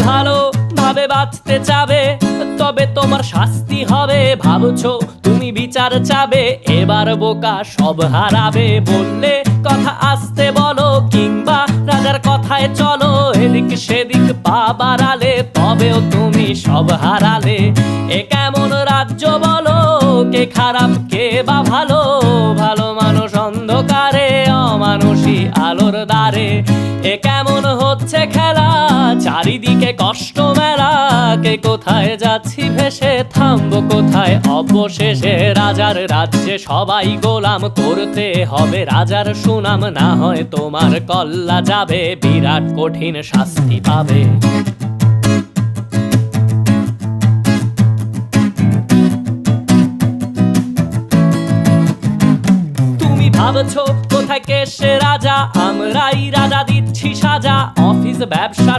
ভালো ভাবে বাঁচতে চাবে, তবে তোমার শাস্তি হবে। ভাবছো তুমি বিচার চাবে, এবার বোকা সব হারাবে। বললে কথা আস্তে বলো, কিংবা রাজার কথায় চলো। এদিক সেদিক পা বাড়ালে, তবেও তুমি সব হারালে। এ কেমন রাজ্য বলো, কে খারাপ কে বা ভালো? ভালো মানুষ অন্ধকারে, অমানুষী আলোর দ্বারে। এ কেমন হচ্ছে খেলা, চারিদিকে কষ্ট মেলা। কে কোথায় যাচ্ছি ভেসে, থামবো কোথায় অবশেষে? রাজার রাজ্যে সবাই গোলাম, করতে হবে রাজার সুনাম। না হয় তোমার কল্লা যাবে, বিরাট কঠিন শাস্তি পাবে। ভাবছো কোথায় কে সে রাজা, আমরাই রাজা দিচ্ছি সাজা। অফিস ব্যবসা